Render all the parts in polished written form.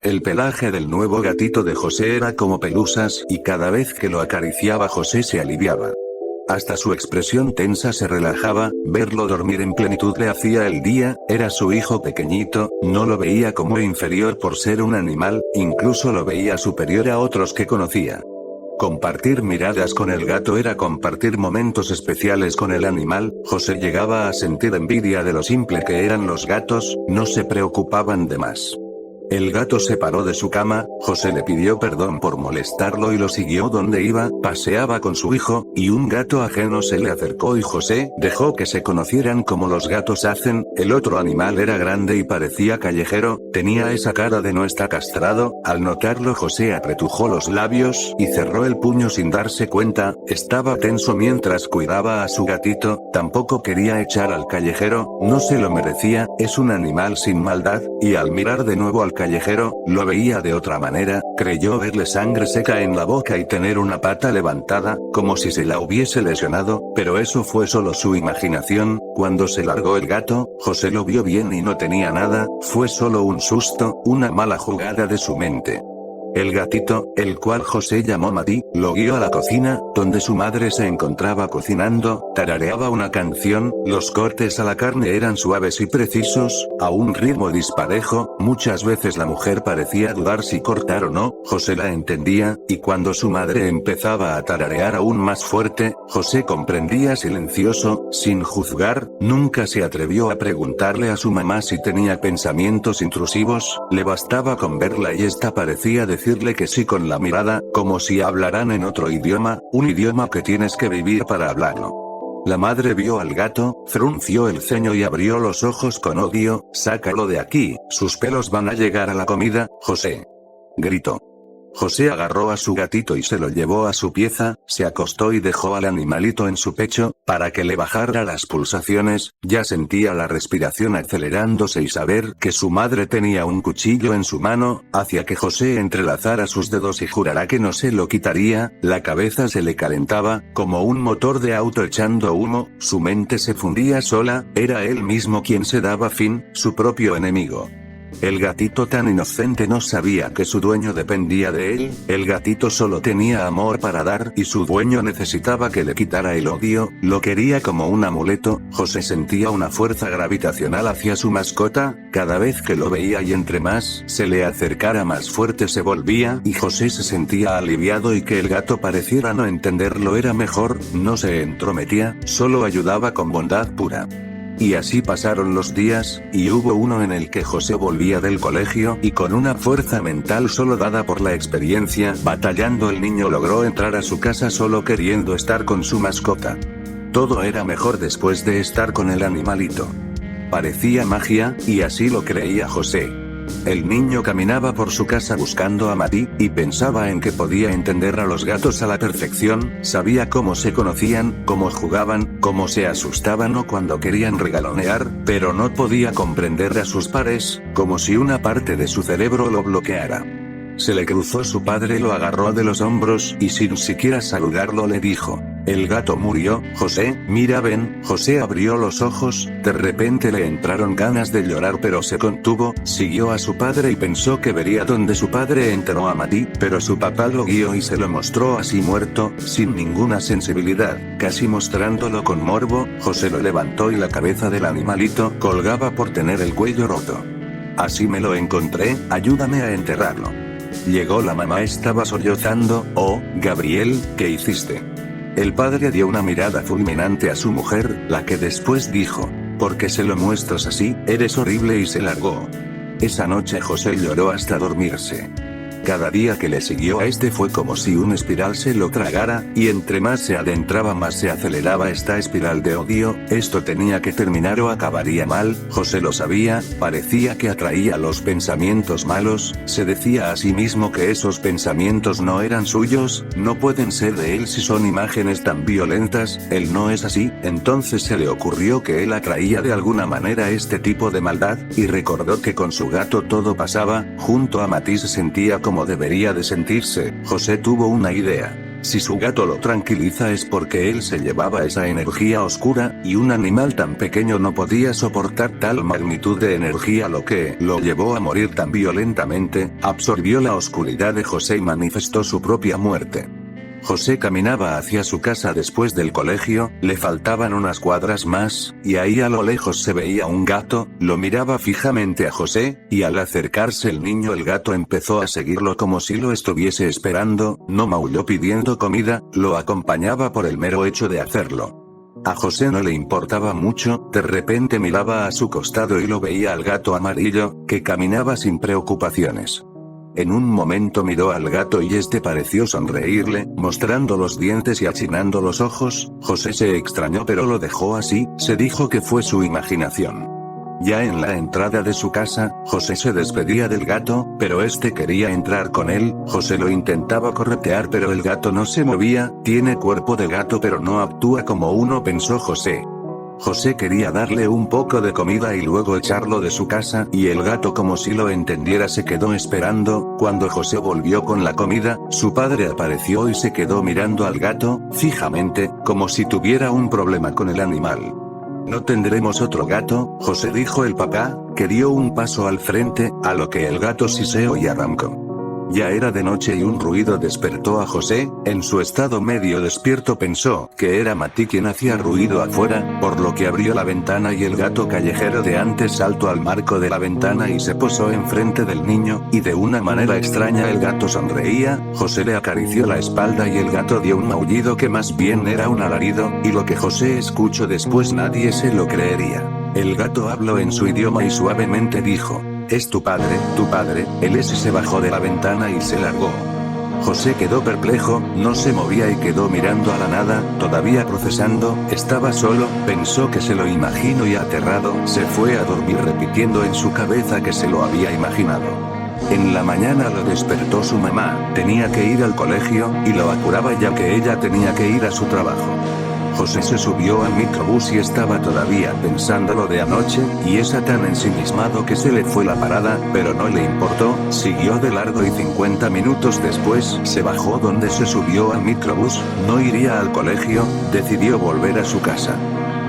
El pelaje del nuevo gatito de José era como pelusas y cada vez que lo acariciaba José se aliviaba. Hasta su expresión tensa se relajaba, verlo dormir en plenitud le hacía el día, era su hijo pequeñito, no lo veía como inferior por ser un animal, incluso lo veía superior a otros que conocía. Compartir miradas con el gato era compartir momentos especiales con el animal. José llegaba a sentir envidia de lo simple que eran los gatos, no se preocupaban de más. El gato se paró de su cama, José le pidió perdón por molestarlo y lo siguió donde iba, paseaba con su hijo, y un gato ajeno se le acercó y José dejó que se conocieran como los gatos hacen. El otro animal era grande y parecía callejero, tenía esa cara de no estar castrado. Al notarlo José apretujó los labios y cerró el puño sin darse cuenta, estaba tenso mientras cuidaba a su gatito, tampoco quería echar al callejero, no se lo merecía, es un animal sin maldad, y al mirar de nuevo al callejero, lo veía de otra manera, creyó verle sangre seca en la boca y tener una pata levantada, como si se la hubiese lesionado, pero eso fue solo su imaginación. Cuando se largó el gato, José lo vio bien y no tenía nada, fue solo un susto, una mala jugada de su mente. El gatito, el cual José llamó Mati, lo guió a la cocina, donde su madre se encontraba cocinando, tarareaba una canción, los cortes a la carne eran suaves y precisos, a un ritmo disparejo, muchas veces la mujer parecía dudar si cortar o no, José la entendía, y cuando su madre empezaba a tararear aún más fuerte, José comprendía silencioso, sin juzgar, nunca se atrevió a preguntarle a su mamá si tenía pensamientos intrusivos, le bastaba con verla y esta parecía decirle que sí con la mirada, como si hablaran en otro idioma, un idioma que tienes que vivir para hablarlo. La madre vio al gato, frunció el ceño y abrió los ojos con odio, sácalo de aquí, sus pelos van a llegar a la comida, José. Gritó. José agarró a su gatito y se lo llevó a su pieza, se acostó y dejó al animalito en su pecho, para que le bajara las pulsaciones, ya sentía la respiración acelerándose y saber que su madre tenía un cuchillo en su mano, hacía que José entrelazara sus dedos y jurara que no se lo quitaría, la cabeza se le calentaba, como un motor de auto echando humo, su mente se fundía sola, era él mismo quien se daba fin, su propio enemigo. El gatito tan inocente no sabía que su dueño dependía de él, el gatito solo tenía amor para dar y su dueño necesitaba que le quitara el odio, lo quería como un amuleto. José sentía una fuerza gravitacional hacia su mascota, cada vez que lo veía y entre más se le acercara más fuerte se volvía y José se sentía aliviado y que el gato pareciera no entenderlo era mejor, no se entrometía, solo ayudaba con bondad pura. Y así pasaron los días, y hubo uno en el que José volvía del colegio y con una fuerza mental solo dada por la experiencia, batallando el niño logró entrar a su casa solo queriendo estar con su mascota. Todo era mejor después de estar con el animalito. Parecía magia, y así lo creía José. El niño caminaba por su casa buscando a Mati, y pensaba en que podía entender a los gatos a la perfección, sabía cómo se conocían, cómo jugaban, cómo se asustaban o cuando querían regalonear, pero no podía comprender a sus pares, como si una parte de su cerebro lo bloqueara. Se le cruzó su padre, lo agarró de los hombros y sin siquiera saludarlo le dijo: el gato murió, José, mira ven. José abrió los ojos, de repente le entraron ganas de llorar pero se contuvo, siguió a su padre y pensó que vería donde su padre enterró a Mati, pero su papá lo guió y se lo mostró así muerto, sin ninguna sensibilidad, casi mostrándolo con morbo. José lo levantó y la cabeza del animalito colgaba por tener el cuello roto. Así me lo encontré, ayúdame a enterrarlo. Llegó la mamá, estaba sollozando. Oh, Gabriel, ¿qué hiciste? El padre dio una mirada fulminante a su mujer, la que después dijo: ¿por qué se lo muestras así? Eres horrible, y se largó. Esa noche José lloró hasta dormirse. Cada día que le siguió a este fue como si una espiral se lo tragara, y entre más se adentraba más se aceleraba esta espiral de odio. Esto tenía que terminar o acabaría mal, José lo sabía, parecía que atraía los pensamientos malos, se decía a sí mismo que esos pensamientos no eran suyos, no pueden ser de él si son imágenes tan violentas, él no es así. Entonces se le ocurrió que él atraía de alguna manera este tipo de maldad, y recordó que con su gato todo pasaba, junto a Mati se sentía como debería de sentirse. José tuvo una idea. Si su gato lo tranquiliza es porque él se llevaba esa energía oscura, y un animal tan pequeño no podía soportar tal magnitud de energía, lo que lo llevó a morir tan violentamente, absorbió la oscuridad de José y manifestó su propia muerte. José caminaba hacia su casa después del colegio, le faltaban unas cuadras más, y ahí a lo lejos se veía un gato, lo miraba fijamente a José, y al acercarse el gato empezó a seguirlo como si lo estuviese esperando, no maulló pidiendo comida, lo acompañaba por el mero hecho de hacerlo. A José no le importaba mucho, de repente miraba a su costado y lo veía al gato amarillo, que caminaba sin preocupaciones. En un momento miró al gato y este pareció sonreírle, mostrando los dientes y achinando los ojos. José se extrañó pero lo dejó así, se dijo que fue su imaginación. Ya en la entrada de su casa, José se despedía del gato, pero este quería entrar con él. José lo intentaba corretear pero el gato no se movía. Tiene cuerpo de gato pero no actúa como uno, pensó José. José quería darle un poco de comida y luego echarlo de su casa, y el gato, como si lo entendiera, se quedó esperando. Cuando José volvió con la comida, su padre apareció y se quedó mirando al gato, fijamente, como si tuviera un problema con el animal. ¿No tendremos otro gato, José?, dijo el papá, que dio un paso al frente, a lo que el gato siseó y arrancó. Ya era de noche y un ruido despertó a José. En su estado medio despierto pensó que era Mati quien hacía ruido afuera, por lo que abrió la ventana y el gato callejero de antes saltó al marco de la ventana y se posó enfrente del niño, y de una manera extraña el gato sonreía. José le acarició la espalda y el gato dio un maullido que más bien era un alarido, y lo que José escuchó después nadie se lo creería. El gato habló en su idioma y suavemente dijo: «Es tu padre, él es», y se bajó de la ventana y se largó. José quedó perplejo, no se movía y quedó mirando a la nada, todavía procesando. Estaba solo, pensó que se lo imaginó y aterrado, se fue a dormir repitiendo en su cabeza que se lo había imaginado. En la mañana lo despertó su mamá, tenía que ir al colegio, y lo apuraba ya que ella tenía que ir a su trabajo. José se subió al microbús y estaba todavía pensando lo de anoche, y está tan ensimismado que se le fue la parada, pero no le importó, siguió de largo y 50 minutos después se bajó donde se subió al microbús. No iría al colegio, decidió volver a su casa.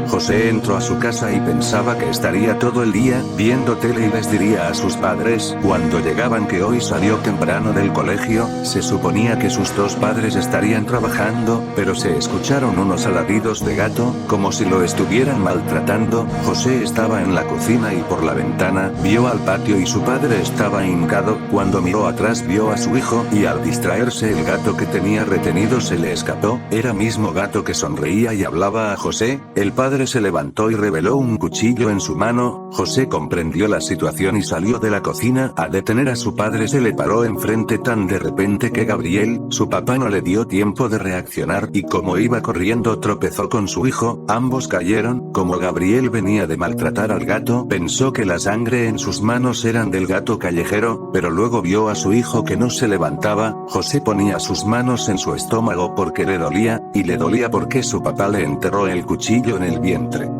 José entró a su casa y pensaba que estaría todo el día viendo tele y les diría a sus padres cuando llegaban que hoy salió temprano del colegio. Se suponía que sus dos padres estarían trabajando, pero se escucharon unos alaridos de gato, como si lo estuvieran maltratando. José estaba en la cocina y por la ventana vio al patio y su padre estaba hincado. Cuando miró atrás vio a su hijo y al distraerse el gato que tenía retenido se le escapó. Era mismo gato que sonreía y hablaba a José. El padre se levantó y reveló un cuchillo en su mano. José comprendió la situación y salió de la cocina. Al detener a su padre se le paró enfrente tan de repente que Gabriel, su papá, no le dio tiempo de reaccionar y como iba corriendo tropezó con su hijo. Ambos cayeron. Como Gabriel venía de maltratar al gato, pensó que la sangre en sus manos eran del gato callejero, pero luego vio a su hijo que no se levantaba. José ponía sus manos en su estómago porque le dolía, y le dolía porque su papá le enterró el cuchillo en el vientre.